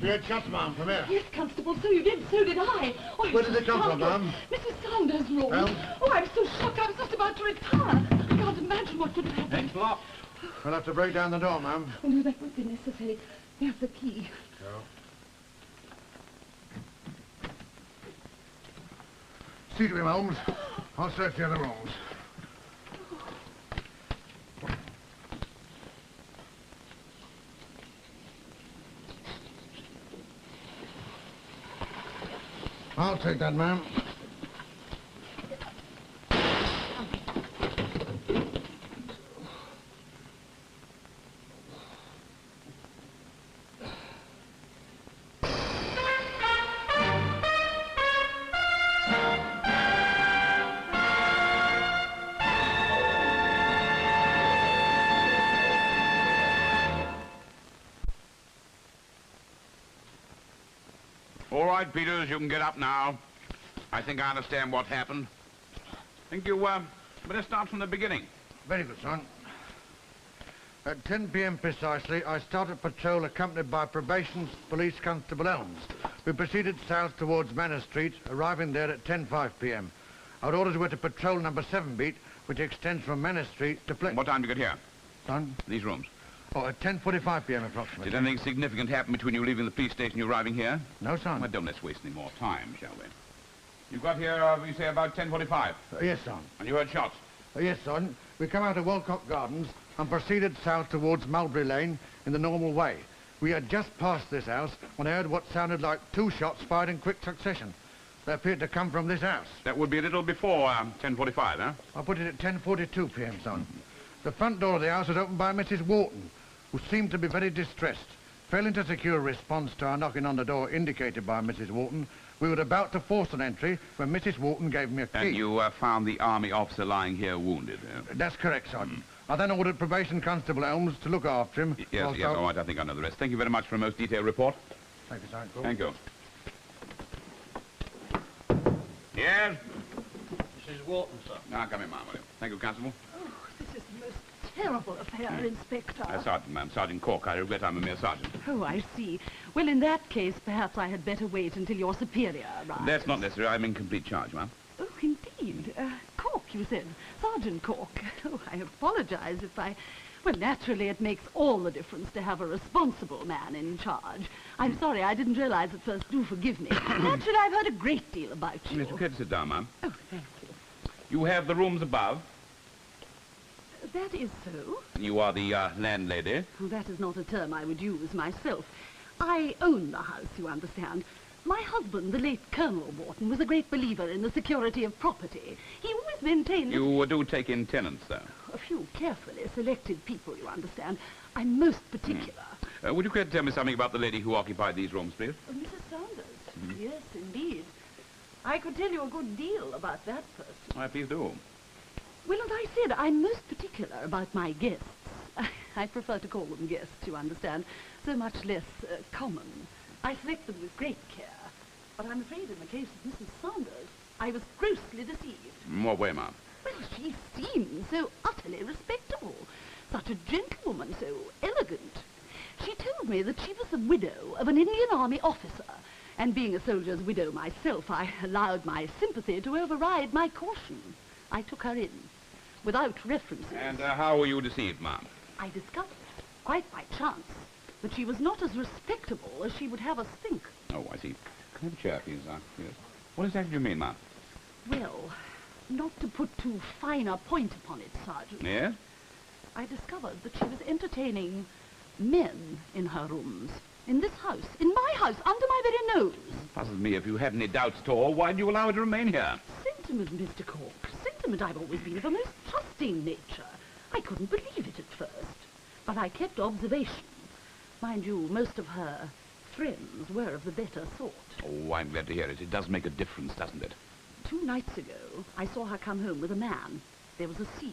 We had shots, ma'am, from here. Yes, Constable, so you did, so did I. Oh, Where did they come from, ma'am? Mrs. Saunders' room. Well? Oh, I'm so shocked, I was just about to retire. I can't imagine what could have happened. Next lock. We'll have to break down the door, ma'am. Oh, no, that won't be necessary. There's the key. No. See to him, Holmes. I'll search the other rooms. I'll take that, ma'am. All right, Peters, you can get up now. I think I understand what happened. I think you, better start from the beginning. Very good, son. At 10 p.m. precisely, I started patrol accompanied by Probation's Police Constable Elms. We proceeded south towards Manor Street, arriving there at 10:05 p.m. Our orders were to patrol number 7 beat, which extends from Manor Street to What time did you get here? Son? These rooms. Oh, at 10:45 p.m. approximately. Did anything significant happen between you leaving the police station and you arriving here? No, son. Well, don't let's waste any more time, shall we? You got here, you say, about 10:45? Yes, son. And you heard shots? Yes, son. We come out of Walcott Gardens and proceeded south towards Mulberry Lane in the normal way. We had just passed this house when I heard what sounded like 2 shots fired in quick succession. They appeared to come from this house. That would be a little before 10:45, huh? I put it at 10:42 p.m., son. The front door of the house was opened by Mrs. Wharton, who seemed to be very distressed. Failing to secure a response to our knocking on the door indicated by Mrs. Wharton, we were about to force an entry when Mrs. Wharton gave me a key. And you found the army officer lying here wounded, That's correct, Sergeant. I then ordered Probation Constable Elms to look after him. Yes, yes, all right, I think I know the rest. Thank you very much for a most detailed report. Thank you, Sergeant. Thank you. Yes? Mrs. Wharton, sir. Now, come in, ma'am, will you? Thank you, Constable. Oh, this is the most terrible affair, Inspector. Sergeant, ma'am. Sergeant Cork. I regret I'm a mere sergeant. Oh, I see. Well, in that case, perhaps I had better wait until your superior arrives. That's not necessary. I'm in complete charge, ma'am. Oh, indeed. Cork, you said. Sergeant Cork. Oh, I apologize if I... Well, naturally, it makes all the difference to have a responsible man in charge. I'm sorry, I didn't realize at first. Do forgive me. Naturally, I've heard a great deal about you. Mr. Kidd, sit down, ma'am. Oh, thank you. You have the rooms above. That is so. You are the landlady. Well, that is not a term I would use myself. I own the house, you understand. My husband, the late Colonel Wharton, was a great believer in the security of property. He always maintained... You do take in tenants, though? A few carefully selected people, you understand. I'm most particular. Would you care to tell me something about the lady who occupied these rooms, please? Mrs. Saunders. Yes, indeed. I could tell you a good deal about that person. Please do. Well, as I said, I'm most particular about my guests. I prefer to call them guests, you understand. So much less common. I select them with great care. But I'm afraid in the case of Mrs. Saunders, I was grossly deceived. In what way, ma'am? Well, she seemed so utterly respectable. Such a gentlewoman, so elegant. She told me that she was the widow of an Indian Army officer. And being a soldier's widow myself, I allowed my sympathy to override my caution. I took her in, without references. And how were you deceived, ma'am? I discovered, quite by chance, that she was not as respectable as she would have us think. Oh, I see. Can I have a chair, please? Yes. What exactly do you mean, ma'am? Well, not to put too fine a point upon it, Sergeant. Yes? I discovered that she was entertaining men in her rooms. In this house, in my house, under my very nose. Puzzles me. If you had any doubts at all, why did you allow her to remain here? Sentiment, Mr. Cork. Sentiment. I've always been of a most trusting nature. I couldn't believe it at first. But I kept observation. Mind you, most of her friends were of the better sort. Oh, I'm glad to hear it. It does make a difference, doesn't it? 2 nights ago, I saw her come home with a man. There was a scene.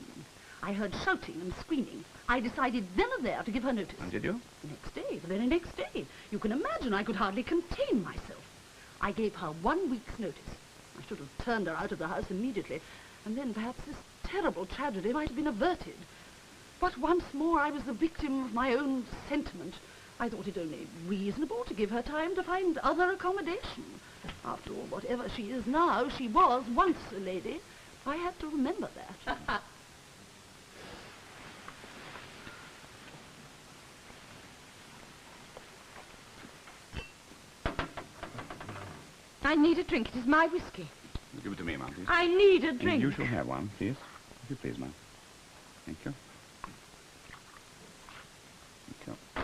I heard shouting and screaming. I decided then and there to give her notice. And did you? The next day, the very next day. You can imagine I could hardly contain myself. I gave her 1 week's notice. I should have turned her out of the house immediately, and then perhaps this terrible tragedy might have been averted. But once more I was the victim of my own sentiment, I thought it only reasonable to give her time to find other accommodation. After all, whatever she is now, she was once a lady. I had to remember that. I need a drink. It is my whiskey. Give it to me, ma'am, please. I need a drink. You shall have one, please. If you please, ma'am. Thank you. Thank you.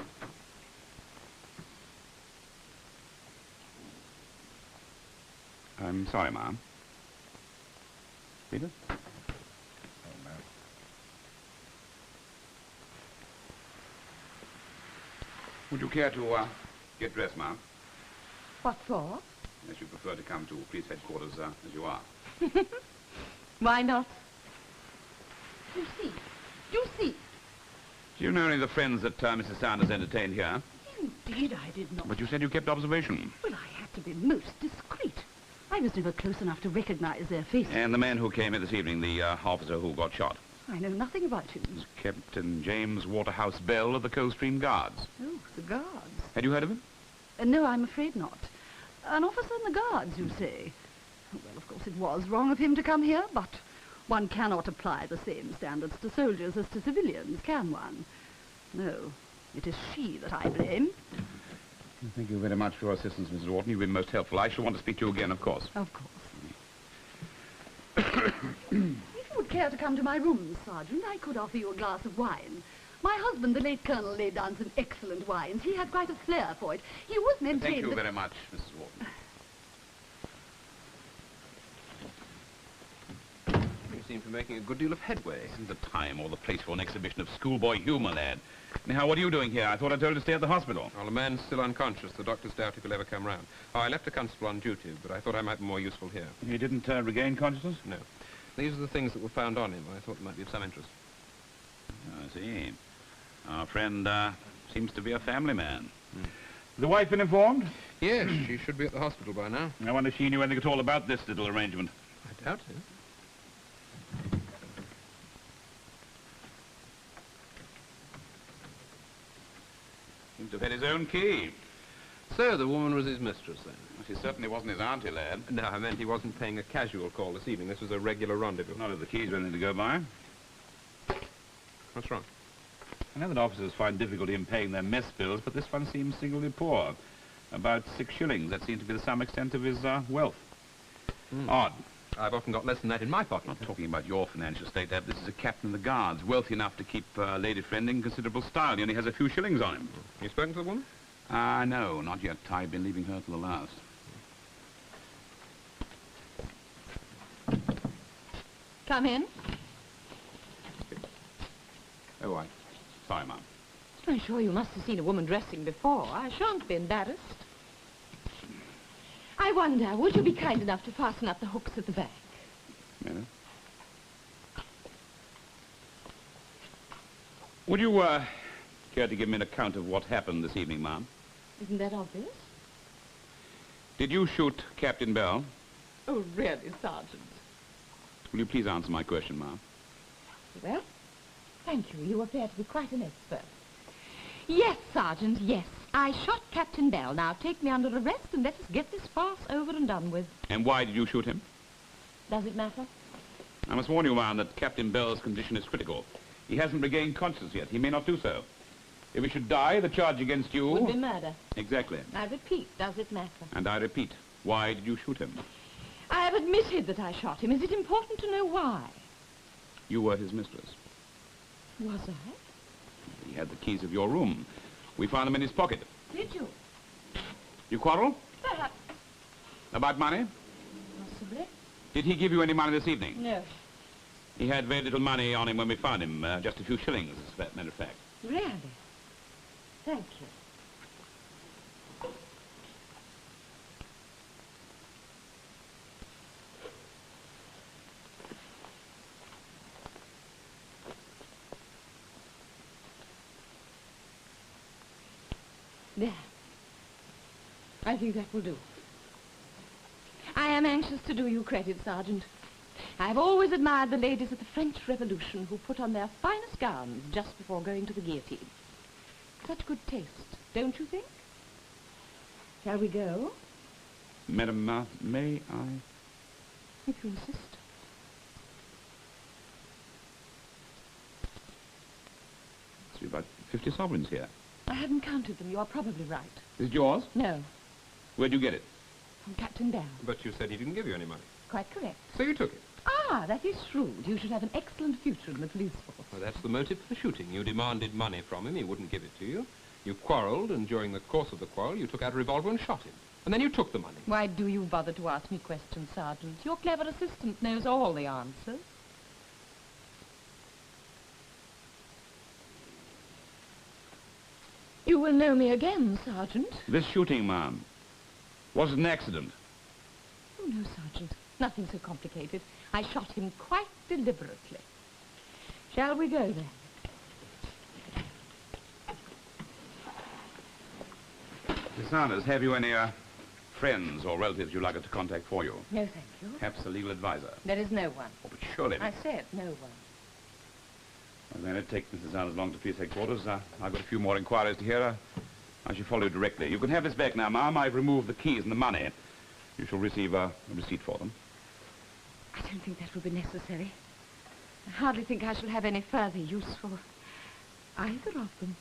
I'm sorry, ma'am. Peter? Oh, no. Would you care to get dressed, ma'am? What for? Unless you prefer to come to police headquarters as you are. Why not? You see, you see. Do you know any of the friends that Mrs. Sanders entertained here? Indeed, I did not. But you said you kept observation. Well, I had to be most discreet. I was never close enough to recognize their faces. And the man who came in this evening, the officer who got shot, I know nothing about him. was Captain James Waterhouse Bell of the Coldstream Guards. Oh, the guards. Had you heard of him? No, I'm afraid not. An officer in the guards, you say? Well, of course, it was wrong of him to come here, but one cannot apply the same standards to soldiers as to civilians, can one? No, it is she that I blame. Thank you very much for your assistance, Mrs. Wharton. You've been most helpful. I shall want to speak to you again, of course. Of course. If you would care to come to my rooms, Sergeant, I could offer you a glass of wine. My husband, the late Colonel, laid down some excellent wines. He had quite a flair for it. He always maintained Thank you that... very much, Mrs. Wharton. You seem to be making a good deal of headway. Isn't the time or the place for an exhibition of schoolboy humor, lad? Now, what are you doing here? I thought I told you to stay at the hospital. Well, the man's still unconscious. The doctors doubt if he'll ever come round. Oh, I left a constable on duty, but I thought I might be more useful here. You didn't regain consciousness? No. These are the things that were found on him. I thought they might be of some interest. I see. Our friend seems to be a family man. The wife been informed? Yes, she should be at the hospital by now. I wonder if she knew anything at all about this little arrangement. I doubt it. Seems to have had his own key. So the woman was his mistress, then? Well, she certainly wasn't his auntie, lad. No, I meant he wasn't paying a casual call this evening. This was a regular rendezvous. Not if the keys were anything to go by. What's wrong? I know that officers find difficulty in paying their mess bills, but this one seems singularly poor. About 6 shillings. That seems to be the sum extent of his wealth. Odd. I've often got less than that in my pocket. I'm not talking about your financial state, Dad. This is a captain of the guards, wealthy enough to keep a lady friend in considerable style. He only has a few shillings on him. You spoken to the woman? No, not yet. I've been leaving her till the last. Come in. Oh, sorry, Mum. I'm sure you must have seen a woman dressing before. I shan't be embarrassed. I wonder, would you be kind enough to fasten up the hooks at the back? Minute. Would you, care to give me an account of what happened this evening, Ma'am? Isn't that obvious? Did you shoot Captain Bell? Oh, really, Sergeant? Will you please answer my question, Ma'am? Well, thank you. You appear to be quite an expert. Yes, Sergeant, yes. I shot Captain Bell. Now take me under arrest and let us get this farce over and done with. And why did you shoot him? Does it matter? I must warn you, Ma'am, that Captain Bell's condition is critical. He hasn't regained consciousness yet. He may not do so. If he should die, the charge against you... Would be murder. Exactly. I repeat, does it matter? And I repeat, why did you shoot him? I have admitted that I shot him. Is it important to know why? You were his mistress. Was I? He had the keys of your room. We found them in his pocket. Did you? You quarrel? Perhaps. About money? Possibly. Did he give you any money this evening? No. He had very little money on him when we found him. Just a few shillings, as a matter of fact. Really? Thank you. There. I think that will do. I am anxious to do you credit, Sergeant. I've always admired the ladies at the French Revolution who put on their finest gowns just before going to the guillotine. Such good taste. don't you think? Shall we go? Madam, may I? If you insist. See about 50 sovereigns here. I haven't counted them. You are probably right. Is it yours? No, Where'd you get it? from Captain Bell. But you said he didn't give you any money. Quite correct. So you took it. Ah, that is shrewd. You should have an excellent future in the police force. Well, that's the motive for the shooting. You demanded money from him. He wouldn't give it to you. You quarrelled, and during the course of the quarrel, you took out a revolver and shot him. And then you took the money. Why do you bother to ask me questions, Sergeant? Your clever assistant knows all the answers. You will know me again, Sergeant. This shooting, ma'am. Was it an accident? Oh, no, Sergeant. Nothing so complicated. I shot him quite deliberately. Shall we go, then? Miss Sanders, have you any, friends or relatives you'd like us to contact for you? No, thank you. Perhaps a legal advisor? There is no one. Oh, but surely... I said no one. Well, then it takes Mrs. Sanders along to police headquarters. I've got a few more inquiries to hear. I shall follow you directly. You can have this back now, ma'am. I've removed the keys and the money. You shall receive a receipt for them. I don't think that will be necessary. I hardly think I shall have any further use for either of them.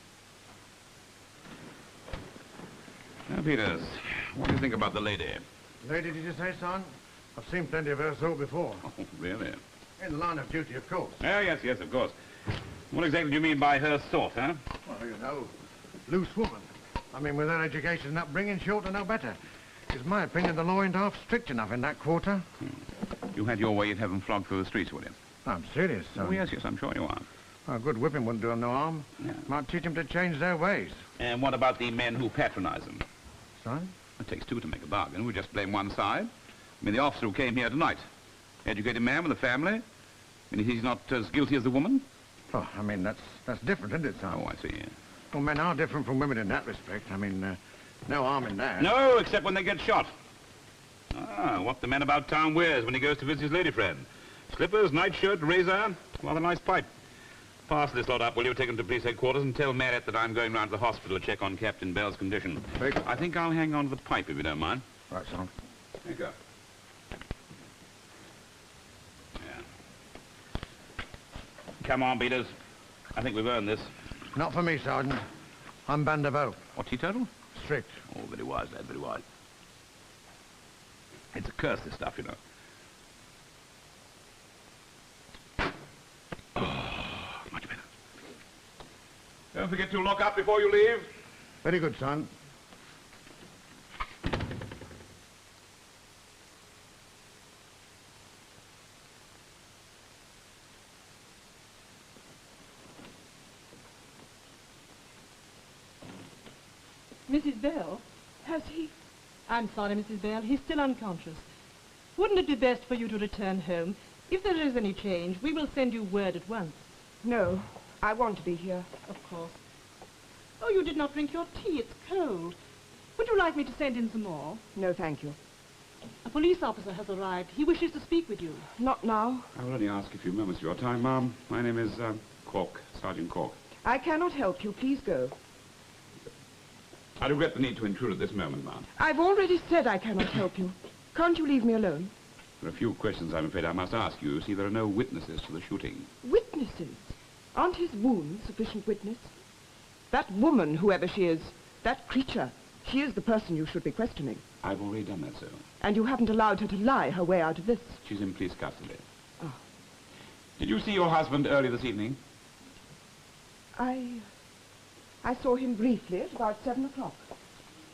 Now, Peters, what do you think about the lady? Lady, did you say, son? I've seen plenty of her sort before. Oh, really? In the line of duty, of course. Oh, yes, yes, of course. What exactly do you mean by her sort, huh? Well, you know, loose woman. I mean, with her education and upbringing, she ought to know better. It's my opinion the law ain't half strict enough in that quarter. You had your way, you'd have them flogged through the streets, would you? I'm serious, son. Oh, yes, yes, I'm sure you are. A good whipping wouldn't do them no harm. Yeah. Might teach them to change their ways. And what about the men who patronize them? Son? It takes two to make a bargain. We just blame one side. I mean, the officer who came here tonight. Educated man with a family. I mean, he's not as guilty as the woman? Oh, I mean, that's different, isn't it, son? Oh, I see, yeah. Well, men are different from women in that respect. I mean, no harm in that. No, except when they get shot. Ah, what the man about town wears when he goes to visit his lady friend. Slippers, nightshirt, razor, rather nice pipe. Pass this lot up, will you? Take him to police headquarters and tell Marriott that I'm going round to the hospital to check on Captain Bell's condition. Big. I think I'll hang on to the pipe if you don't mind. Right, son. There you go. Yeah. Come on, Peters. I think we've earned this. Not for me, Sergeant. I'm band of oath. What's he total? Strict. Oh, very wise, lad, very wise. It's a curse, this stuff, you know. Oh, much better. Don't forget to lock up before you leave. Very good, son. Mrs. Bell? Has he? I'm sorry, Mrs. Bell. He's still unconscious. Wouldn't it be best for you to return home? If there is any change, we will send you word at once. No, I want to be here. Of course. Oh, you did not drink your tea. It's cold. Would you like me to send in some more? No, thank you. A police officer has arrived. He wishes to speak with you. Not now. I will only ask a few moments of your time, ma'am. My name is, Cork, Sergeant Cork. I cannot help you. Please go. I regret the need to intrude at this moment, ma'am. I've already said I cannot help you. Can't you leave me alone? There are a few questions I'm afraid I must ask you. You see, there are no witnesses to the shooting. Witnesses? Aren't his wounds sufficient witness? That woman, whoever she is, that creature, she is the person you should be questioning. I've already done that, sir. And you haven't allowed her to lie her way out of this. She's in police custody. Oh. Did you see your husband early this evening? I saw him briefly at about 7 o'clock.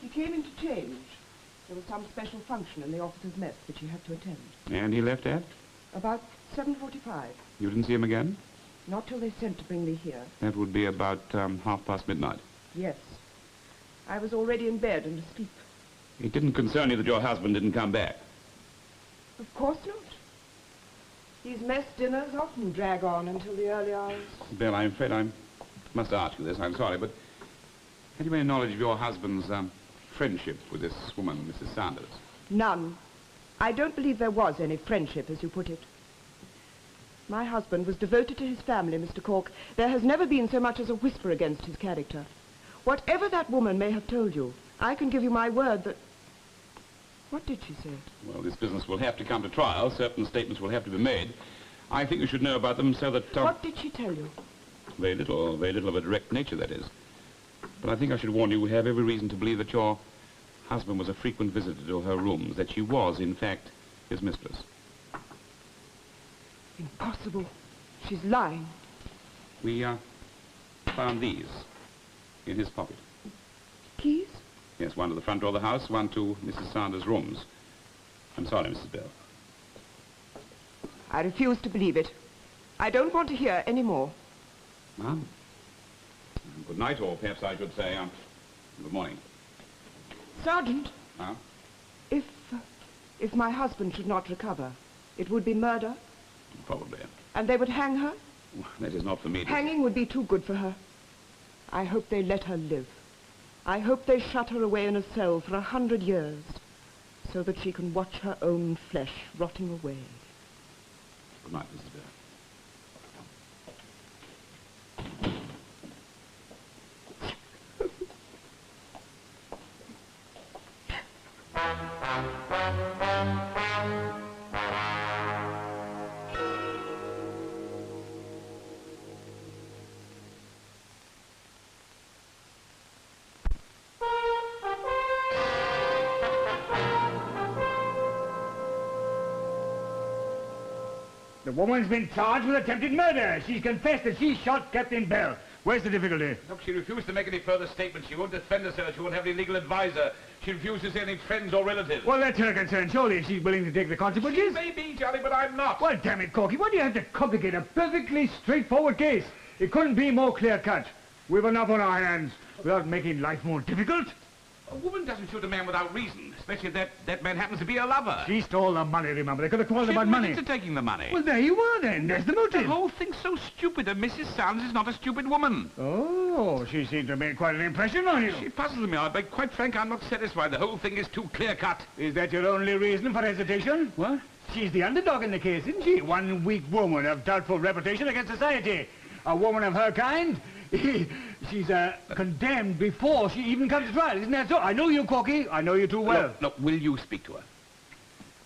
He came in to change. There was some special function in the officers' mess which he had to attend. And he left at? About 7:45. You didn't see him again? Not till they sent to bring me here. That would be about midnight. Yes. I was already in bed and asleep. It didn't concern you that your husband didn't come back? Of course not. These mess dinners often drag on until the early hours. Bill, I'm afraid I must ask you this. I'm sorry, but had you any knowledge of your husband's friendship with this woman, Mrs. Sanders? None. I don't believe there was any friendship, as you put it. My husband was devoted to his family, Mr. Cork. There has never been so much as a whisper against his character. Whatever that woman may have told you, I can give you my word that... What did she say? Well, this business will have to come to trial. Certain statements will have to be made. I think you should know about them so that... What did she tell you? Very little of a direct nature, that is. But I think I should warn you, we have every reason to believe that your husband was a frequent visitor to her rooms, that she was, in fact, his mistress. Impossible. She's lying. We, found these in his pocket. Keys? Yes, one to the front door of the house, one to Mrs. Sanders' rooms. I'm sorry, Mrs. Bell. I refuse to believe it. I don't want to hear any more. Ma'am? Good night, or perhaps I should say, good morning. Sergeant, Huh? if my husband should not recover, it would be murder, Probably. and they would hang her? That is not for me to... Hanging would be too good for her. I hope they let her live. I hope they shut her away in a cell for 100 years, so that she can watch her own flesh rotting away. Good night, Mrs. Bell. The woman's been charged with attempted murder. She's confessed that she shot Captain Bell. Where's the difficulty? Look, she refused to make any further statements. She won't defend herself. She won't have any legal advisor. She refused to see any friends or relatives. Well, that's her concern. Surely she's willing to take the consequences. Maybe, Charlie, but I'm not. Well, damn it, Corky, why do you have to complicate a perfectly straightforward case? It couldn't be more clear-cut. We've enough on our hands without making life more difficult. A woman doesn't shoot a man without reason, especially if that man happens to be her lover. She stole the money, remember. They could have quarreled about money. She admitted to taking the money. Well, there you are, then. There's the The motive. whole thing's so stupid, and Mrs. Sanders is not a stupid woman. Oh, she seemed to have made quite an impression on you. She puzzles me. I'll be quite frank, I'm not satisfied. The whole thing is too clear-cut. Is that your only reason for hesitation? What? She's the underdog in the case, isn't she? One weak woman of doubtful reputation against society. A woman of her kind, she's condemned before she even comes to trial. Isn't that so? I know you, Corky. I know you too well. Look, will you speak to her?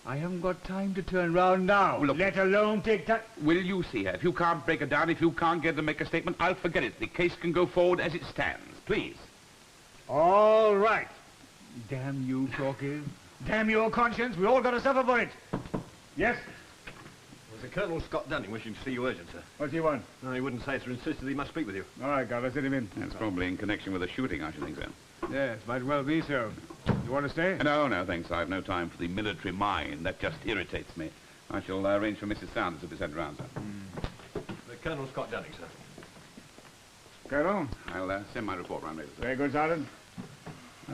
I haven't got time to turn round now, Look, let alone take time. Will you see her? If you can't break her down, if you can't get her to make a statement, I'll forget it. The case can go forward as it stands. Please. All right. Damn you, Corky. Damn your conscience. We all got to suffer for it. Yes? Was it Colonel Scott Dunning wishing to see you urgent, sir? What do you want? No, he wouldn't say, sir. Insisted he must speak with you. All right, Governor, send him in. That's probably in connection with the shooting, I should think so. Yes, might well be so. You want to stay? No, thanks. I've no time for the military mind. That just irritates me. I shall arrange for Mrs. Sanders to be sent round, sir. The Colonel Scott Dunning, sir. Colonel? I'll send my report round later, sir. Very good, Sergeant.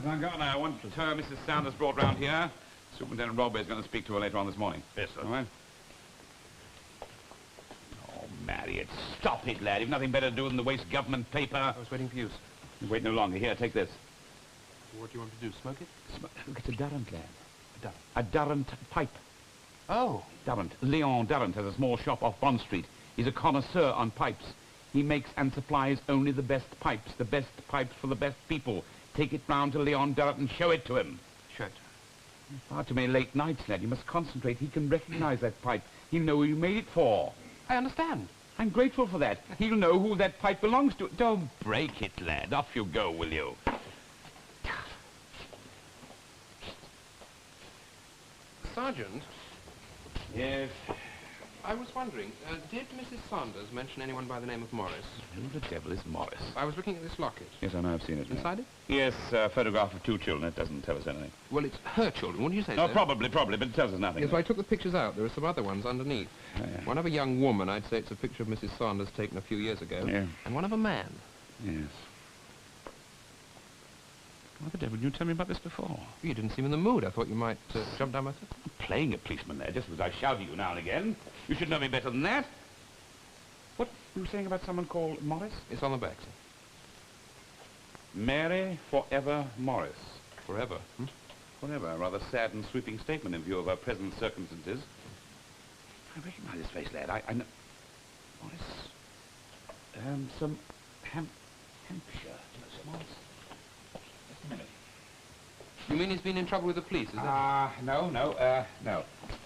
Thank God. I want Mrs. Sanders brought round here. Superintendent Roberts is going to speak to her later on this morning. Yes, sir. All right? Oh, Marriott, stop it, lad. You've nothing better to do than to waste government paper. I was waiting for you, sir. You wait no longer. Here, take this. What do you want to do, smoke it? Look, it's a Durant, lad. A Durant. A Durant pipe. Oh. Durant. Leon Durant has a small shop off Bond Street. He's a connoisseur on pipes. He makes and supplies only the best pipes for the best people. Take it round to Leon Durant and show it to him. Show it. Far too many late nights, lad. You must concentrate. He can recognize that pipe. He'll know who you made it for. I understand. I'm grateful for that. He'll know who that pipe belongs to. Don't break it, lad. Off you go, will you? Sergeant, Yes. I was wondering, did Mrs. Sanders mention anyone by the name of Morris? Who the devil is Morris? I was looking at this locket. Yes, I know. I've seen it. Inside it? Yes, a photograph of two children. It doesn't tell us anything. Well, it's her children, wouldn't you say No, so? probably, but it tells us nothing. Yes, well, I took the pictures out. There are some other ones underneath. Oh, yeah. One of a young woman, I'd say it's a picture of Mrs. Sanders taken a few years ago. Yeah. And one of a man. Yes. Why the devil didn't you tell me about this before? You didn't seem in the mood. I thought you might jump down myself. I'm playing a policeman there, just as I shout at you now and again. You should know me better than that. What were you saying about someone called Morris? It's on the back, sir. Mary Forever Morris. Forever. Hmm? Forever, a rather sad and sweeping statement in view of our present circumstances. I recognize this face, lad. I know... Morris... some... Hampshire. Morris... a minute. You mean he's been in trouble with the police, is that? No.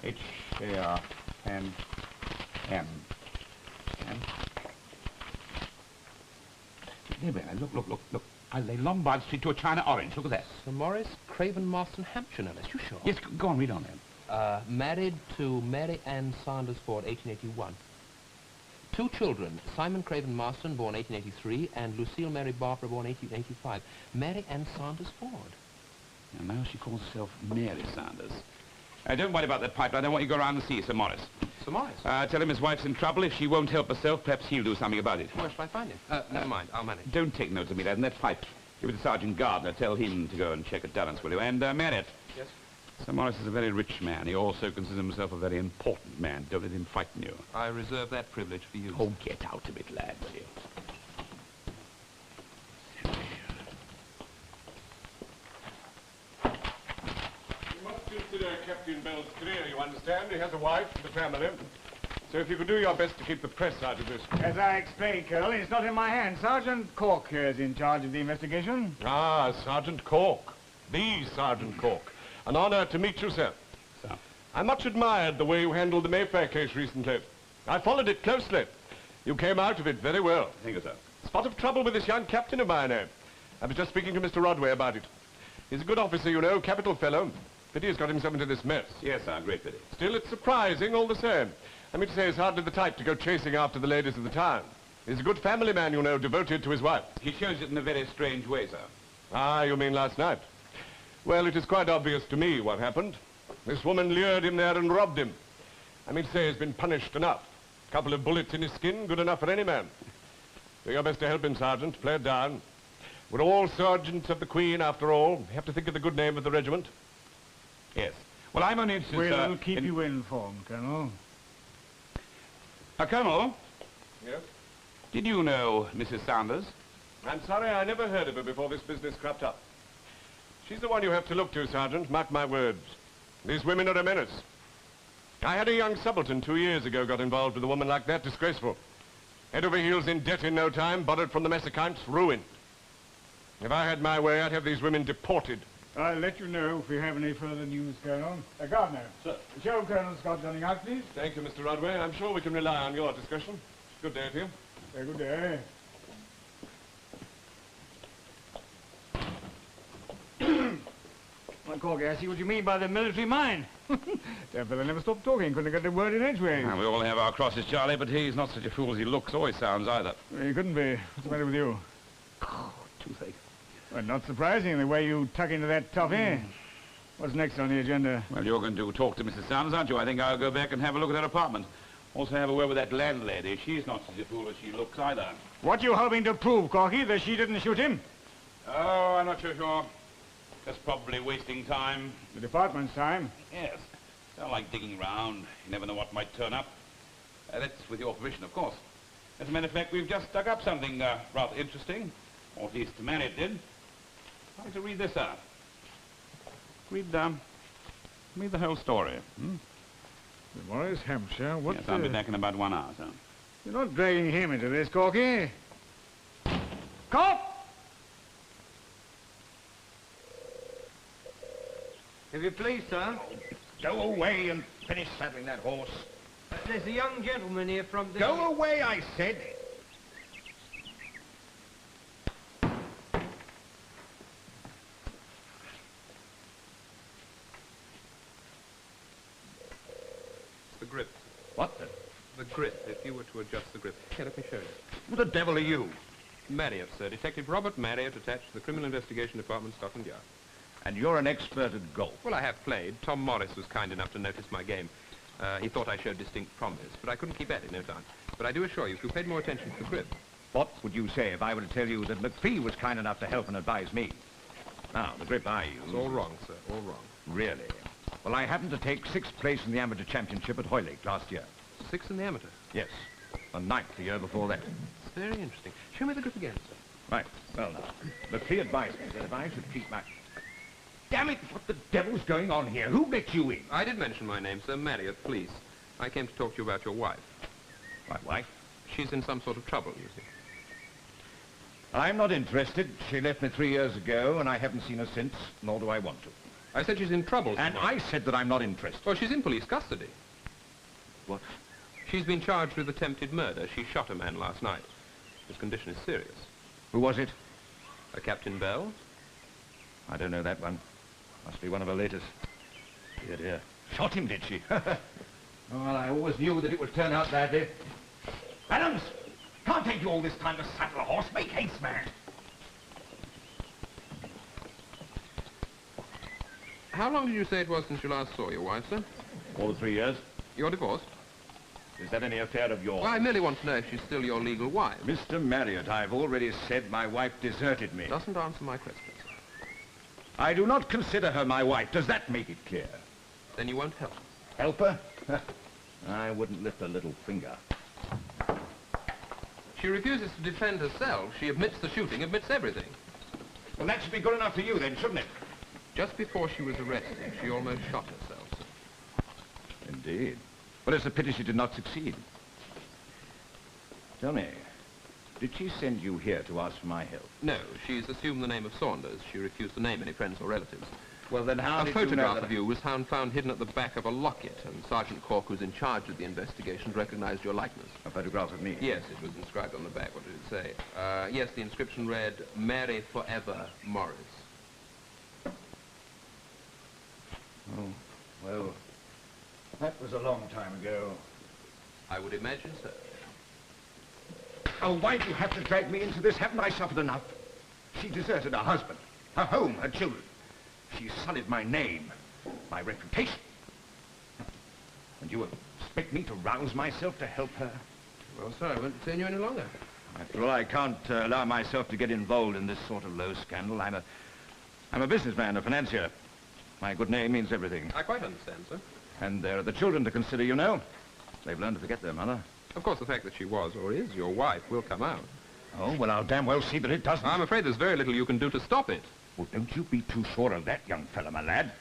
H-A-R-N-M. There, Brenner, look. I lay Lombard Street to a China Orange. Look at that. Sir Morris Craven Marston, Hampshire, no less. You sure? Yes, go on, read on then. Married to Mary Ann Sanders Ford, 1881. 2 children, Simon Craven Marston, born 1883, and Lucille Mary Barbara, born 1885. Mary Ann Sanders Ford. And now she calls herself Mary Sanders. Don't worry about that pipe. I don't want you to go around and see Sir Morris. Sir Morris? Tell him his wife's in trouble. If she won't help herself, perhaps he'll do something about it. Where shall I find him? Never mind, I'll manage. Don't take notes of me, lad, and that pipe. Give it to Sergeant Gardner. Tell him to go and check at Durrance, will you? And, Marriott. Yes? Sir Morris is a very rich man. He also considers himself a very important man. Don't let him frighten you. I reserve that privilege for you. Oh, get out of it, lad, will you? You must consider Captain Bell's career, you understand. He has a wife and a family. So if you could do your best to keep the press out of this. As I explained, Colonel, it's not in my hands. Sergeant Cork here is in charge of the investigation. Ah, Sergeant Cork. The Sergeant Cork. An honor to meet you, sir. Sir. I much admired the way you handled the Mayfair case recently. I followed it closely. You came out of it very well. Thank you, sir. Spot of trouble with this young captain of mine, eh? I was just speaking to Mr. Rodway about it. He's a good officer, you know, capital fellow. Pity he's got himself into this mess. Yes, sir, great pity. Still, it's surprising all the same. I mean to say, he's hardly the type to go chasing after the ladies of the town. He's a good family man, you know, devoted to his wife. He shows it in a very strange way, sir. Ah, you mean last night? Well, it is quite obvious to me what happened. This woman lured him there and robbed him. I mean to say, he's been punished enough. A couple of bullets in his skin, good enough for any man. Do your best to help him, Sergeant. Play it down. We're all sergeants of the Queen, after all. You have to think of the good name of the regiment. Yes. Well, I'm only interested, We'll keep you informed, Colonel. Colonel, Yes? did you know Mrs. Sanders? I'm sorry I never heard of her before this business cropped up. She's the one you have to look to, Sergeant. Mark my words. These women are a menace. I had a young subaltern 2 years ago got involved with a woman like that. Disgraceful. Head over heels in debt in no time, borrowed from the mess accounts, ruined. If I had my way, I'd have these women deported. I'll let you know if we have any further news, Colonel. Gardner. Sir. Show Colonel Scott running out, please. Thank you, Mr. Rodway. I'm sure we can rely on your discretion. Good day to you. Very good day. Well, Corky, I see what you mean by the military mind. That fellow never stopped talking, couldn't have got a word in edgeways. We all have our crosses, Charlie, but he's not such a fool as he looks or he sounds either. Well, he couldn't be. What's the matter with you? Toothache. Well, not surprising, the way you tuck into that toffee. What's next on the agenda? Well, you're going to talk to Mrs. Sanders, aren't you? I think I'll go back and have a look at her apartment. Also have a word with that landlady. She's not such a fool as she looks either. What you hoping to prove, Corky, that she didn't shoot him? Oh, I'm not so sure. Just probably wasting time. The department's time. Yes. Don't like digging around. You never know what might turn up. That's with your permission, of course. As a matter of fact, we've just dug up something rather interesting. Or at least Marriott did. I'd like to read this out. Read the whole story. Hmm? The Morris, Hampshire, what Yes, I'll be back in about 1 hour, sir. You're not dragging him into this, Corky. Cork! If you please, sir. Go away and finish saddling that horse. There's a young gentleman here from the... Go away, I said. The grip. What The grip, if you were to adjust the grip. Here, let me show you. Who the devil are you? Marriott, sir. Detective Robert Marriott, attached to the Criminal Investigation Department, Scotland Yard. And you're an expert at golf. Well, I have played. Tom Morris was kind enough to notice my game. He thought I showed distinct promise, but I couldn't keep at it, no doubt. But I do assure you, if you paid more attention to the grip... What would you say if I were to tell you that McPhee was kind enough to help and advise me? Now, the grip I use... It's all wrong, sir, all wrong. Really? Well, I happened to take 6th place in the amateur championship at Hoylake last year. 6th in the amateur? Yes. And 9th the year before that. It's very interesting. Show me the grip again, sir. Right. Well, now, McPhee advised me that if I should keep my... Damn it, what the devil's going on here? Who let you in? I did mention my name, sir. Marriott, please. I came to talk to you about your wife. My wife? She's in some sort of trouble, you see. I'm not interested. She left me 3 years ago, and I haven't seen her since, nor do I want to. I said she's in trouble. And I said that I'm not interested. Well, she's in police custody. What? She's been charged with attempted murder. She shot a man last night. His condition is serious. Who was it? Captain Bell. I don't know that one. Must be one of her latest. Dear, dear. Shot him, did she? Well, I always knew that it would turn out badly. Adams! Can't take you all this time to saddle a horse. Make haste, man. How long did you say it was since you last saw your wife, sir? More than 3 years. You're divorced? Is that any affair of yours? Well, I merely want to know if she's still your legal wife. Mr. Marriott, I've already said my wife deserted me. Doesn't answer my question, sir. I do not consider her my wife. Does that make it clear? Then you won't help. Help her? I wouldn't lift a little finger. She refuses to defend herself. She admits the shooting, admits everything. Well, that should be good enough for you then, shouldn't it? Just before she was arrested, she almost shot herself, sir. Indeed. But it's a pity she did not succeed. Tell me, did she send you here to ask for my help? No, she's assumed the name of Saunders. She refused to name any friends or relatives. Well, then how A did you know photograph that of you was found hidden at the back of a locket, and Sergeant Cork, who's in charge of the investigation, recognized your likeness. A photograph of me? Yes, it was inscribed on the back. What did it say? Yes, the inscription read, "Mary forever, Morris." Oh, well, that was a long time ago. I would imagine so. Oh, why do you have to drag me into this? Haven't I suffered enough? She deserted her husband, her home, her children. She sullied my name, my reputation. And you expect me to rouse myself to help her? Well, sir, I won't detain you any longer. After all, I can't allow myself to get involved in this sort of low scandal. I'm a businessman, a financier. My good name means everything. I quite understand, sir. And there are the children to consider, you know. They've learned to forget their mother. Of course, the fact that she was or is your wife will come out. Oh, well, I'll damn well see that it doesn't. I'm afraid there's very little you can do to stop it. Well, don't you be too sure of that, young fella, my lad.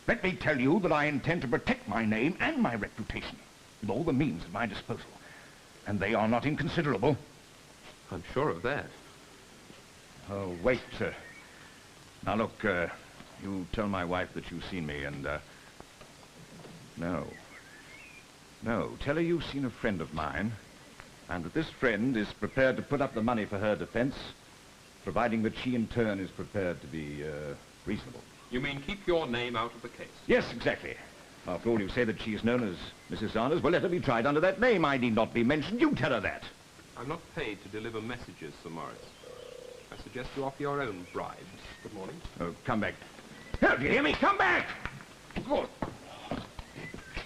Let me tell you that I intend to protect my name and my reputation with all the means at my disposal. And they are not inconsiderable. I'm sure of that. Oh, wait, sir. Now, look, you tell my wife that you've seen me, and, No, tell her you've seen a friend of mine, and that this friend is prepared to put up the money for her defense, providing that she in turn is prepared to be, reasonable. You mean keep your name out of the case? Yes, exactly. After all, you say that she is known as Mrs. Saunders. Well, let her be tried under that name. I need not be mentioned. You tell her that. I'm not paid to deliver messages, Sir Morris. I suggest you offer your own bribes. Good morning. Oh, come back. Oh, do you hear me? Come back! Good.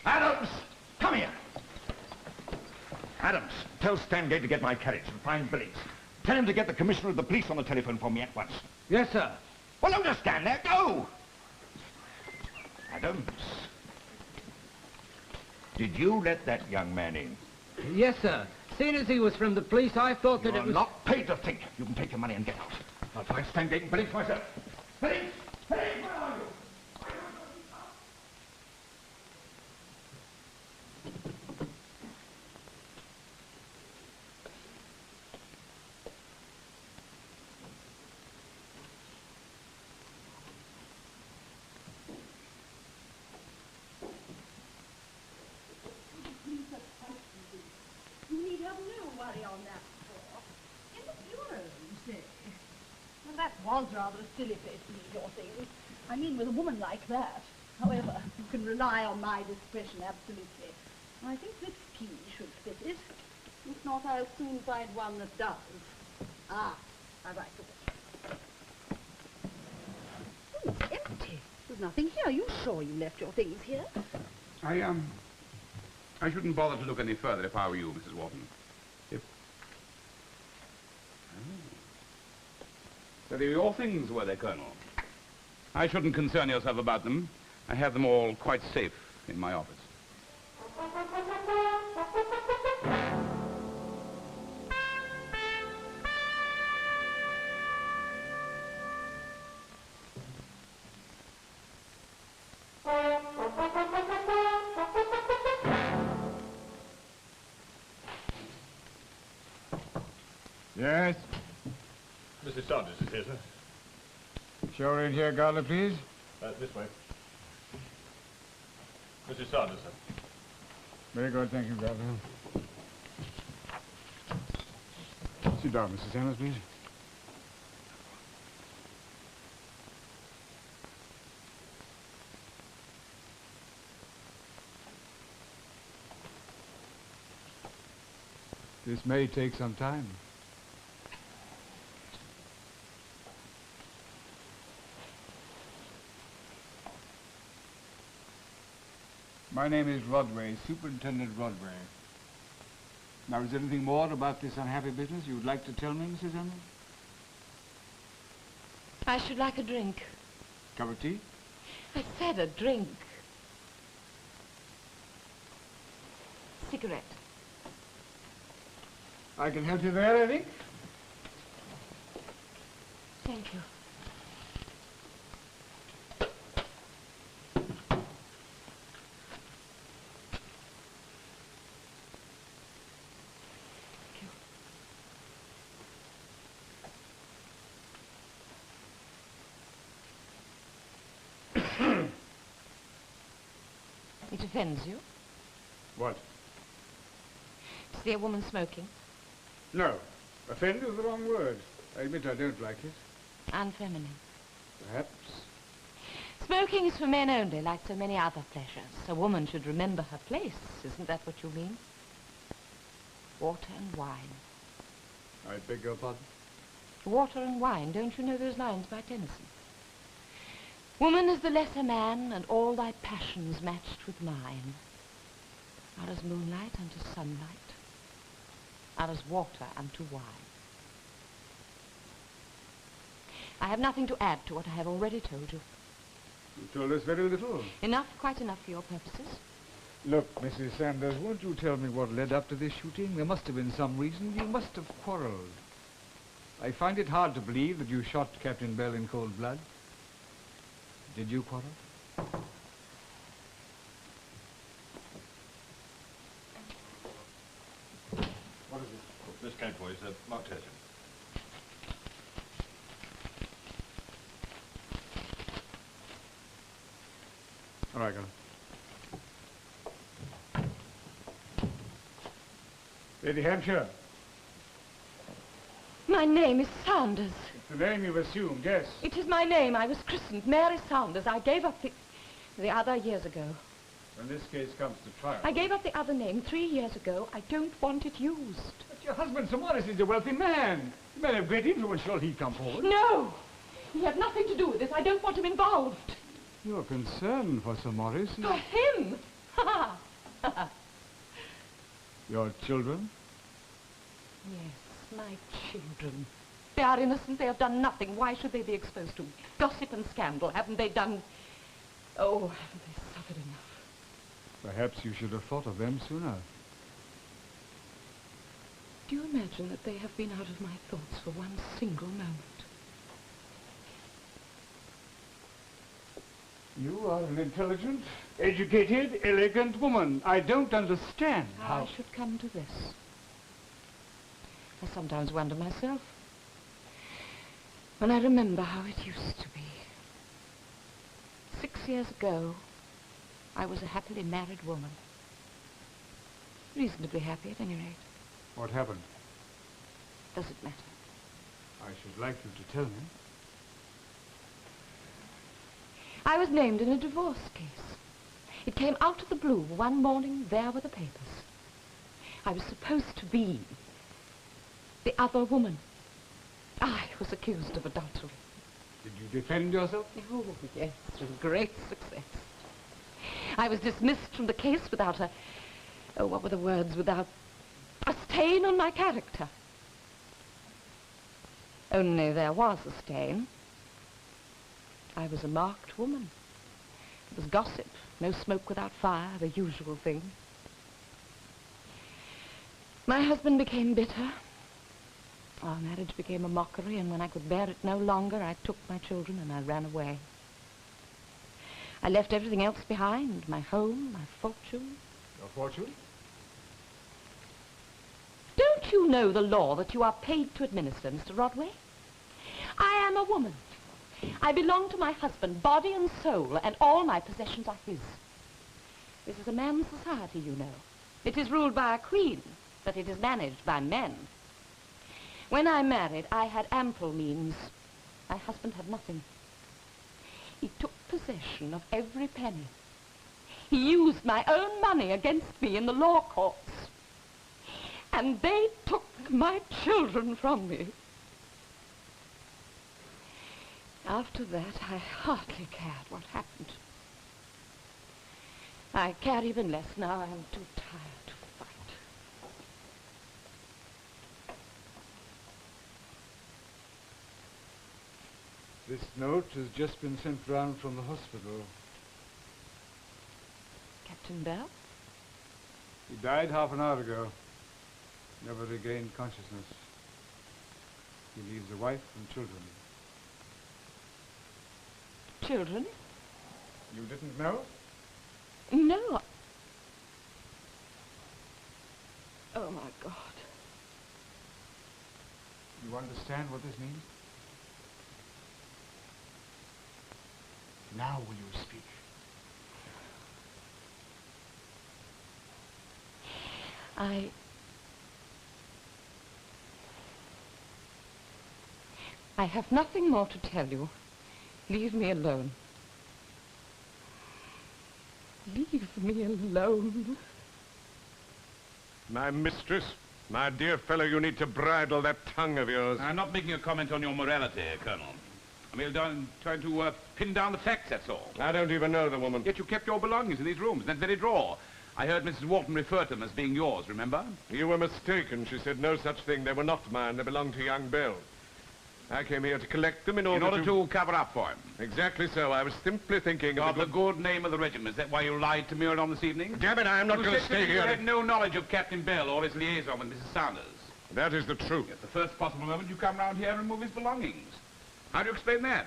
Adams! Come here! Adams, tell Stangate to get my carriage and find Billings. Tell him to get the commissioner of the police on the telephone for me at once. Yes, sir. Well, don't just stand there. Go! Adams. Did you let that young man in? Yes, sir. Seeing as he was from the police, I thought that You're it was... not paid to think. You can take your money and get out. I'll find Stangate and Billings myself. Billings! Billings, where are you? You need have no worry on that score. In the bureau, you say. Well, that was rather a silly place to leave your things. I mean, with a woman like that. However, you can rely on my discretion, absolutely. I think this key should fit it. If not, I'll soon find one that does. Ah, I like it. Oh, it's empty. There's nothing here. Are you sure you left your things here? I shouldn't bother to look any further if I were you, Mrs. Wharton. If... Oh. So they're your things, were they, Colonel? I shouldn't concern yourself about them. I have them all quite safe in my office. Yes? Mrs. Saunders is here, sir. Show her in here, Gardner, please. This way. Mrs. Saunders, sir. Very good, thank you, Gardner. Sit down, Mrs. Sanders, please. This may take some time. My name is Rodway, Superintendent Rodway. Now, is there anything more about this unhappy business you would like to tell me, Mrs. Emmons? I should like a drink. Cup of tea? I said a drink. Cigarette. I can help you there, I think. Thank you. It offends you What? to see a woman smoking? No. Offend is the wrong word. I admit I don't like it. Unfeminine. Perhaps. Smoking is for men only, like so many other pleasures. A woman should remember her place. Isn't that what you mean? Water and wine. I beg your pardon? Water and wine. Don't you know those lines by Tennyson? Woman is the lesser man, and all thy passions matched with mine are as moonlight unto sunlight, are as water unto wine. I have nothing to add to what I have already told you. You told us very little. Enough, quite enough for your purposes. Look, Mrs. Sanders, won't you tell me what led up to this shooting? There must have been some reason. You must have quarreled. I find it hard to believe that you shot Captain Bell in cold blood. Did you quarrel? What is it? This came for you, sir. Marked urgent. All right, go. Lady Hampshire. My name is Saunders. It's the name you've assumed, yes. It is my name. I was christened Mary Saunders. I gave up the other years ago. When this case comes to trial... I gave up the other name 3 years ago. I don't want it used. But your husband, Sir Morris, is a wealthy man. He may have great influence. Shall he come forward? No! He had nothing to do with this. I don't want him involved. You're concerned for Sir Morris. For him? Ha ha! Your children? Yes, my children. They are innocent. They have done nothing. Why should they be exposed to gossip and scandal? Haven't they done... Oh, haven't they suffered enough? Perhaps you should have thought of them sooner. Do you imagine that they have been out of my thoughts for one single moment? You are an intelligent, educated, elegant woman. I don't understand How I should come to this. I sometimes wonder myself. When I remember how it used to be. 6 years ago, I was a happily married woman. Reasonably happy, at any rate. What happened? Does it matter? I should like you to tell me. I was named in a divorce case. It came out of the blue one morning. There were the papers. I was supposed to be the other woman. I was accused of adultery. Did you defend yourself? Oh, yes, with great success. I was dismissed from the case without a... Oh, what were the words? Without a stain on my character. Only there was a stain. I was a marked woman. It was gossip. No smoke without fire, the usual thing. My husband became bitter. Our marriage became a mockery, and when I could bear it no longer, I took my children and I ran away. I left everything else behind, my home, my fortune. Your fortune? Don't you know the law that you are paid to administer, Mr. Rodway? I am a woman. I belong to my husband, body and soul, and all my possessions are his. This is a man's society, you know. It is ruled by a queen, but it is managed by men. When I married, I had ample means. My husband had nothing. He took possession of every penny. He used my own money against me in the law courts. And they took my children from me. After that, I hardly cared what happened. I care even less now. I'm too tired to fight. This note has just been sent round from the hospital. Captain Bell? He died half an hour ago. Never regained consciousness. He leaves a wife and children. Children? You didn't know? No. Oh, my God. You understand what this means? Now will you speak? I have nothing more to tell you. Leave me alone. Leave me alone. My mistress, my dear fellow, you need to bridle that tongue of yours. I'm not making a comment on your morality, Colonel. I'm trying to pin down the facts, that's all. I don't even know the woman. Yet you kept your belongings in these rooms, in that very drawer. I heard Mrs. Wharton refer to them as being yours, remember? You were mistaken. She said no such thing. They were not mine. They belonged to young Bell. I came here to collect them in order to cover up for him. Exactly so. I was simply thinking of the good name of the regiment. Is that why you lied to me on this evening? Damn it, I am not going to stay here. You had no knowledge of Captain Bell or his liaison with Mrs. Saunders. That is the truth. At the first possible moment, you come round here and remove his belongings. How do you explain that?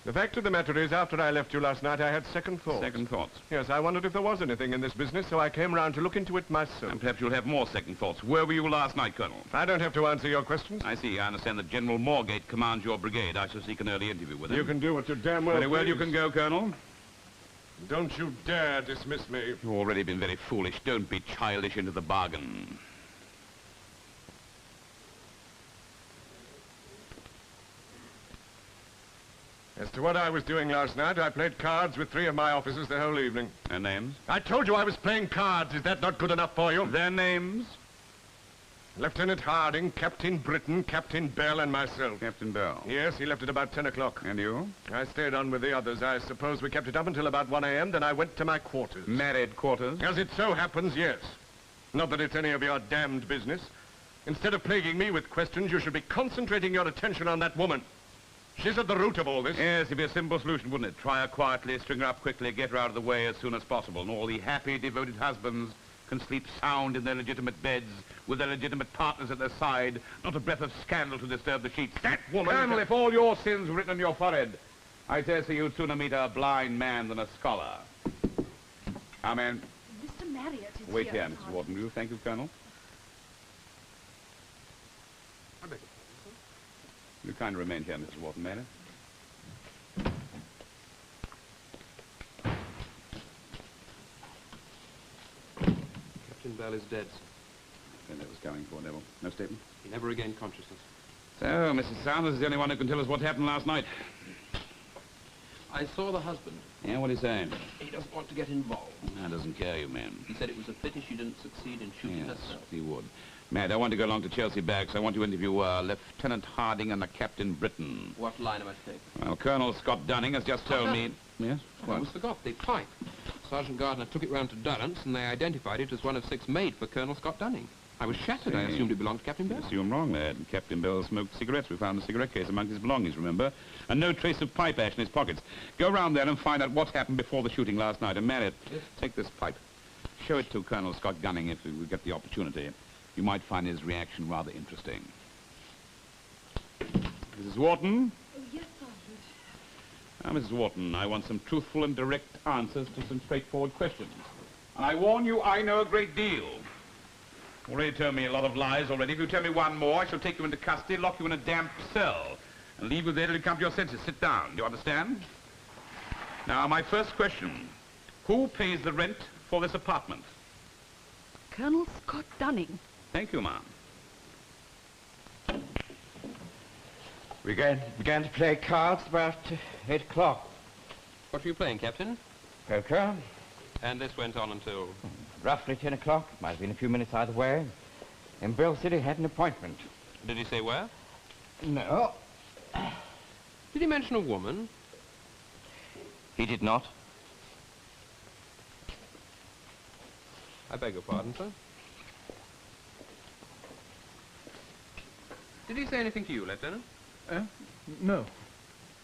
The fact of the matter is, after I left you last night, I had second thoughts. Second thoughts? Yes, I wondered if there was anything in this business, so I came round to look into it myself. And perhaps you'll have more second thoughts. Where were you last night, Colonel? I don't have to answer your questions. I see. I understand that General Moorgate commands your brigade. I shall seek an early interview with him. You can do what you damn well Very well, please. you can go, Colonel. Don't you dare dismiss me. You've already been very foolish. Don't be childish into the bargain. As to what I was doing last night, I played cards with 3 of my officers the whole evening. Their names? I told you I was playing cards. Is that not good enough for you? Their names? Lieutenant Harding, Captain Britton, Captain Bell, and myself. Captain Bell? Yes, he left at about 10 o'clock. And you? I stayed on with the others. I suppose we kept it up until about 1 a.m., then I went to my quarters. Married quarters? As it so happens, yes. Not that it's any of your damned business. Instead of plaguing me with questions, you should be concentrating your attention on that woman. She's at the root of all this. Yes, it'd be a simple solution, wouldn't it? Try her quietly, string her up quickly, get her out of the way as soon as possible, and all the happy, devoted husbands can sleep sound in their legitimate beds with their legitimate partners at their side, not a breath of scandal to disturb the sheets. That woman... Colonel, if all your sins were written on your forehead, I dare say you'd sooner meet a blind man than a scholar. Amen. Mr. Marriott is Wait here, here, Mrs. Wharton, will you? Thank you, Colonel. I beg your pardon, You kindly remain here, Mrs. Wharton, may I? Captain Bell is dead, sir. Then that was going for, Neville. No statement? He never regained consciousness. So, Mrs. Saunders is the only one who can tell us what happened last night. I saw the husband. Yeah, what did he say? He doesn't want to get involved. That doesn't care, you mean. He said it was a pity she didn't succeed in shooting Yes, herself. he would. Matt, I want to go along to Chelsea Barracks. I want to interview Lieutenant Harding and the Captain Britton. What line am I to take? Well, Colonel Scott Dunning has just told me... Yes? I almost forgot. The pipe. Sergeant Gardner took it round to Durrance, and they identified it as one of 6 made for Colonel Scott Dunning. I was shattered. I assumed it belonged to Captain Bell. You assume wrong, lad. Captain Bell smoked cigarettes. We found a cigarette case among his belongings, remember? And no trace of pipe ash in his pockets. Go round there and find out what happened before the shooting last night. And Marriott, take this pipe. Show it to Colonel Scott Dunning if we get the opportunity. You might find his reaction rather interesting. Mrs. Wharton? Oh, yes, Sergeant. Now, Mrs. Wharton, I want some truthful and direct answers to some straightforward questions. And I warn you, I know a great deal. Already told me a lot of lies already. If you tell me one more, I shall take you into custody, lock you in a damp cell. and leave you there till you come to your senses. Sit down. Do you understand? Now, my first question. Who pays the rent for this apartment? Colonel Scott Dunning. Thank you, ma'am. We began to play cards about 8 o'clock. What were you playing, Captain? Poker. And this went on until? Roughly 10 o'clock. Might have been a few minutes either way. And Bill said he had an appointment. Did he say where? No. Did he mention a woman? He did not. I beg your pardon, sir. Did he say anything to you, Lieutenant? No.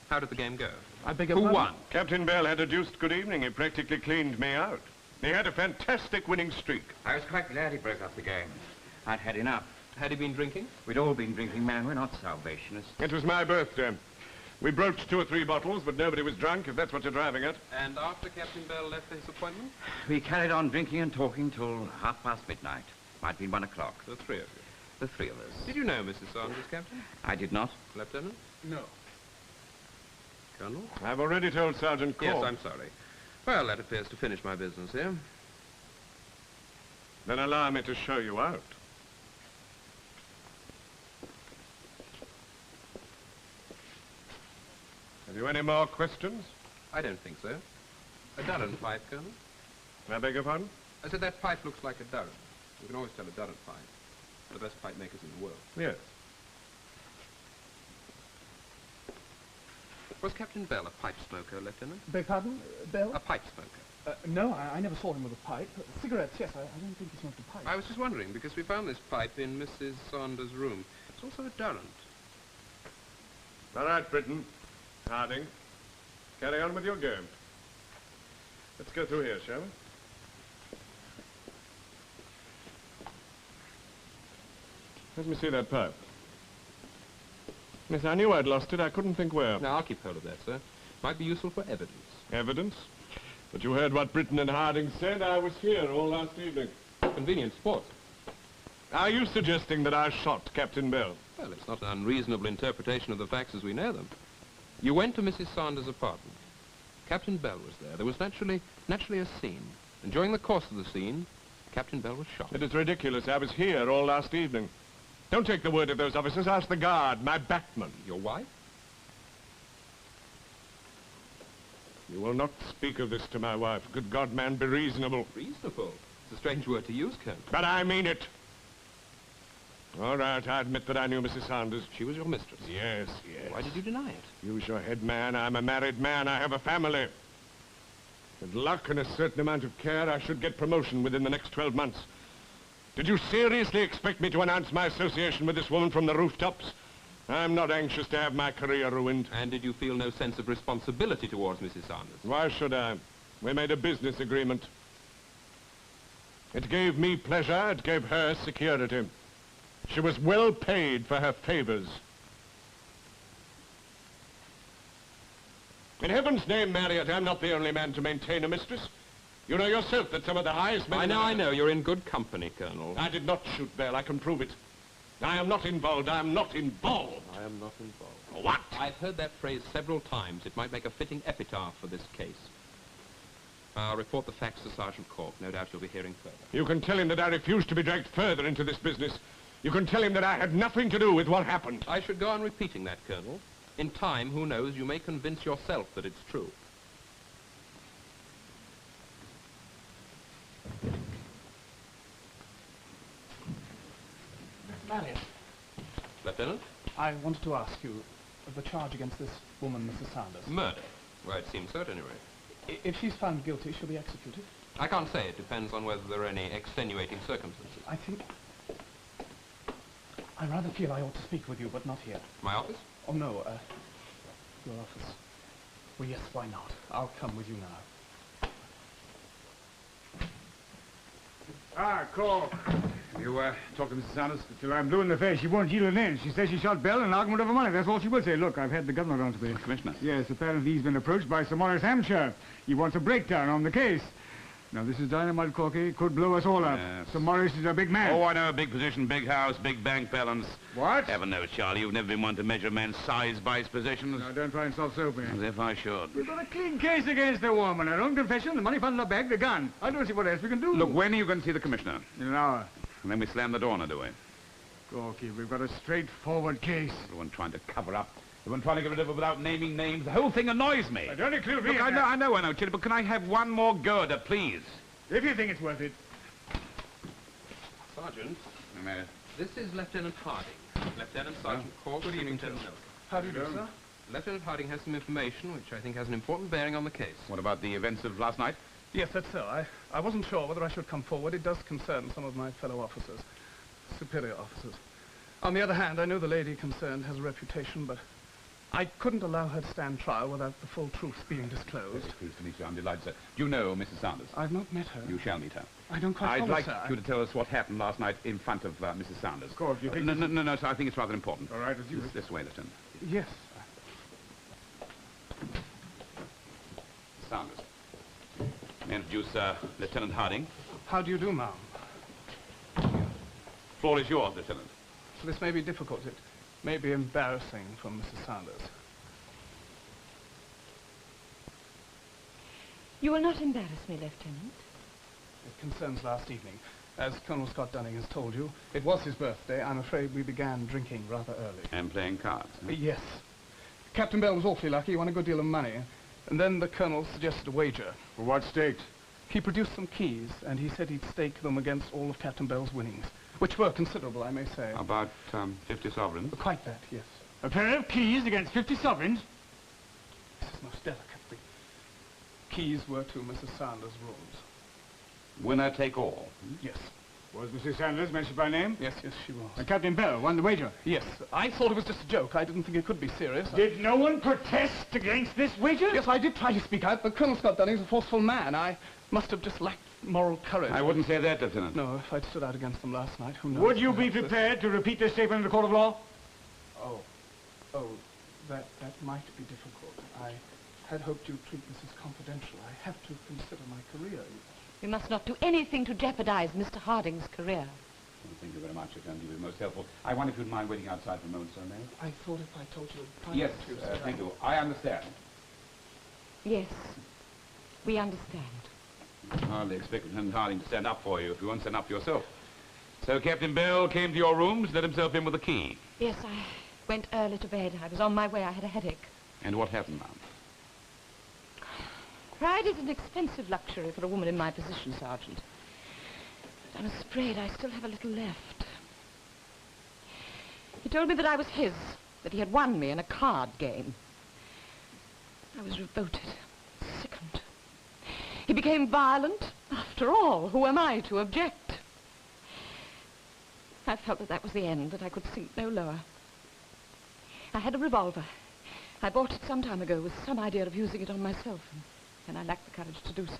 How did the game go? I beg your Who pardon? won? Captain Bell had a deuced good evening. He practically cleaned me out. He had a fantastic winning streak. I was quite glad he broke up the game. I'd had enough. Had he been drinking? We'd all been drinking, man. We're not Salvationists. It was my birthday. We broached 2 or 3 bottles, but nobody was drunk, if that's what you're driving at. And after Captain Bell left for his appointment? We carried on drinking and talking till midnight. Might have been 1 o'clock. The three of you? The 3 of us. Did you know Mrs. Saunders, Captain? I did not. Lieutenant? No. Colonel? I've already told Sergeant Cork. Yes, I'm sorry. Well, that appears to finish my business here. Then allow me to show you out. Have you any more questions? I don't think so. A Durham pipe, Colonel? I beg your pardon? I said that pipe looks like a Durham. You can always tell a Durham pipe. The best pipe makers in the world. Yes. Was Captain Bell a pipe smoker, Lieutenant? Beg pardon? Bell? A pipe smoker. No, I never saw him with a pipe. Cigarettes, yes, I don't think he smoked a pipe. I was just wondering, because we found this pipe in Mrs. Saunders' room. It's also a Durham. All right, Britton. Harding. Carry on with your game. Let's go through here, shall we? Let me see that pipe. Yes, I knew I'd lost it. I couldn't think where. Now, I'll keep hold of that, sir. Might be useful for evidence. Evidence? But you heard what Britton and Harding said. I was here all last evening. Convenient sport. Are you suggesting that I shot Captain Bell? Well, it's not an unreasonable interpretation of the facts as we know them. You went to Mrs. Saunders' apartment. Captain Bell was there. There was naturally a scene. And during the course of the scene, Captain Bell was shot. It is ridiculous. I was here all last evening. Don't take the word of those officers. Ask the guard, my backman. Your wife? You will not speak of this to my wife. Good God, man, be reasonable. Reasonable? It's a strange word to use, Colonel. But I mean it. All right, I admit that I knew Mrs. Saunders. She was your mistress? Yes, yes. Why did you deny it? Use your head, man. I'm a married man. I have a family. With luck and a certain amount of care, I should get promotion within the next 12 months. Did you seriously expect me to announce my association with this woman from the rooftops? I'm not anxious to have my career ruined. And did you feel no sense of responsibility towards Mrs. Saunders? Why should I? We made a business agreement. It gave me pleasure. It gave her security. She was well paid for her favors. In heaven's name, Marriott, I'm not the only man to maintain a mistress. You know yourself that some of the highest men... I know. You're in good company, Colonel. I did not shoot Bell. I can prove it. I am not involved. I am not involved. I am not involved. What? I've heard that phrase several times. It might make a fitting epitaph for this case. I'll report the facts to Sergeant Cork. No doubt you'll be hearing further. You can tell him that I refuse to be dragged further into this business. You can tell him that I had nothing to do with what happened. I should go on repeating that, Colonel. In time, who knows, you may convince yourself that it's true. Marriott, Lieutenant? I wanted to ask you of the charge against this woman, Mrs. Saunders. Murder. Well, it seems so at any rate. If she's found guilty, she'll be executed. I can't say. It depends on whether there are any extenuating circumstances. I think... I rather feel I ought to speak with you, but not here. My office? Oh, no, your office. Well, yes, why not? I'll come with you now. Ah, Cork. You, talked to Mrs. Sanders? Till I'm blue in the face. She won't yield an inch. She says she shot Bell in an argument over money. That's all she will say. Look, I've had the governor on to me. Commissioner? Yes, apparently he's been approached by Sir Morris Hampshire. He wants a breakdown on the case. Now, this is dynamite, Corky. It could blow us all up. Yes. Sir Morris is a big man. Oh, I know. Big position, big house, big bank balance. What? Heaven knows, Charlie, you've never been one to measure a man's size by his possessions. Now, don't try and soft-soap me. As if I should. We've got a clean case against the woman. Her own confession, the money found in her bag, the gun. I don't see what else we can do. Look, when are you going to see the commissioner? In an hour. And then we slam the door on her, do we? Corky, we've got a straightforward case. Everyone trying to cover up. Everyone trying to get rid of her without naming names. The whole thing annoys me. I don't include me. Look, I know, Chili, but can I have one more go at her, please? If you think it's worth it. Sergeant, this is Lieutenant Harding. Lieutenant Sergeant Cork. Good evening, Lieutenant. How do you do, sir? Lieutenant Harding has some information which I think has an important bearing on the case. What about the events of last night? Yes, that's so. I wasn't sure whether I should come forward. It does concern some of my fellow officers, superior officers. On the other hand, I know the lady concerned has a reputation, but I couldn't allow her to stand trial without the full truth being disclosed. Very pleased to meet you. I'm delighted, sir. Do you know Mrs. Sanders? I've not met her. You shall meet her. I don't quite follow, I'd like sir. you to tell us what happened last night in front of Mrs. Sanders. Cork, you think... No, sir, I think it's rather important. All right, as you wish. This way, Lieutenant. Yes. Sanders. May I introduce Lieutenant Harding. How do you do, ma'am? Floor is yours, Lieutenant. This may be difficult. It may be embarrassing for Mrs. Sanders. You will not embarrass me, Lieutenant. It concerns last evening. As Colonel Scott Dunning has told you, it was his birthday. I'm afraid we began drinking rather early. And playing cards. Huh? Yes. Captain Bell was awfully lucky. He won a good deal of money. And then the Colonel suggested a wager. For what staked? He produced some keys, and he said he'd stake them against all of Captain Bell's winnings, which were considerable, I may say. About 50 sovereigns. Quite that, yes. A pair of keys against 50 sovereigns? This is most delicate. The keys were to Mrs. Sanders' rooms. Winner take all. Yes. Was Mrs. Sanders mentioned by name? Yes, she was. And Captain Bell won the wager? Yes. I thought it was just a joke. I didn't think it could be serious. Did no one protest against this wager? Yes, I did try to speak out, but Colonel Scott Dunning's a forceful man. I must have just lacked moral courage. I wouldn't say that, Lieutenant. No, if I'd stood out against them last night, who knows? Would you be prepared to repeat this statement in the court of law? Oh, that might be difficult. I had hoped you'd treat this as confidential. I have to consider my career. We must not do anything to jeopardize Mr. Harding's career. Well, thank you very much, Lieutenant. You've been most helpful. I wonder if you'd mind waiting outside for a moment, sir, may I? I thought if I told you... Yes, thank you. I understand. Yes, we understand. I hardly expect Lieutenant Harding to stand up for you if you won't stand up for yourself. So Captain Bell came to your rooms, let himself in with a key. Yes, I went early to bed. I was on my way. I had a headache. And what happened, ma'am? Pride is an expensive luxury for a woman in my position, Sergeant. But I'm afraid I still have a little left. He told me that I was his, that he had won me in a card game. I was revolted, sickened. He became violent. After all, who am I to object? I felt that that was the end, that I could sink no lower. I had a revolver. I bought it some time ago with some idea of using it on myself, and I lacked the courage to do so.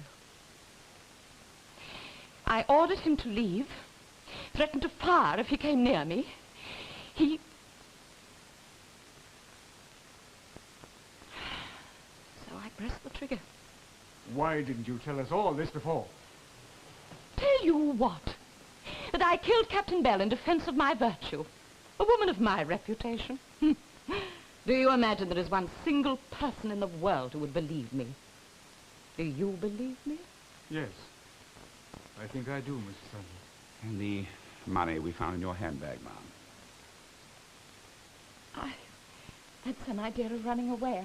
I ordered him to leave, threatened to fire if he came near me. So I pressed the trigger. Why didn't you tell us all this before? Tell you what? That I killed Captain Bell in defense of my virtue. A woman of my reputation. Do you imagine there is one single person in the world who would believe me? Do you believe me? Yes. I think I do, Mrs. Sanders. And the money we found in your handbag, ma'am. I had some idea of running away.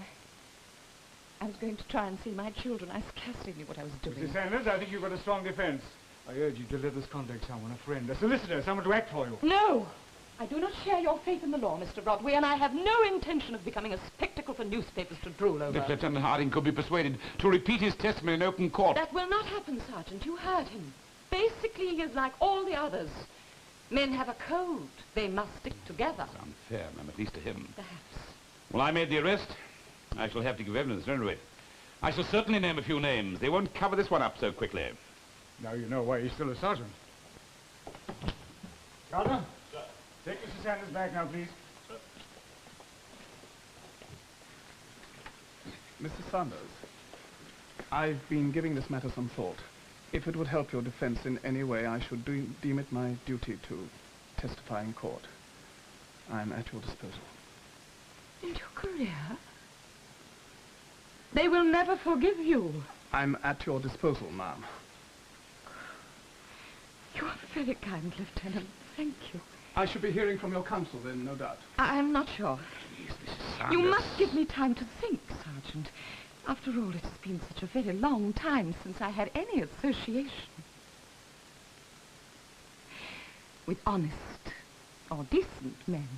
I was going to try and see my children. I scarcely knew what I was doing. Mrs. Sanders, I think you've got a strong defense. I urge you to let us contact someone, a friend, a solicitor, someone to act for you. No! I do not share your faith in the law, Mr. Rodway, and I have no intention of becoming a spectacle for newspapers to drool over. If Lieutenant Harding could be persuaded to repeat his testimony in open court... That will not happen, Sergeant. You heard him. Basically, he is like all the others. Men have a code. They must stick together. It's unfair, ma'am, at least to him. Perhaps. Well, I made the arrest. I shall have to give evidence, anyway. I shall certainly name a few names. They won't cover this one up so quickly. Now you know why he's still a sergeant. Gardner? Sir. Take Mrs. Sanders back now, please. Sir. Mrs. Sanders, I've been giving this matter some thought. If it would help your defense in any way, I should deem it my duty to testify in court. I'm at your disposal. And your career? They will never forgive you. I'm at your disposal, ma'am. You are very kind, Lieutenant. Thank you. I should be hearing from your counsel then, no doubt. I'm not sure. Please, Mrs. Sanders. You must give me time to think, Sergeant. After all, it has been such a very long time since I had any association with honest or decent men.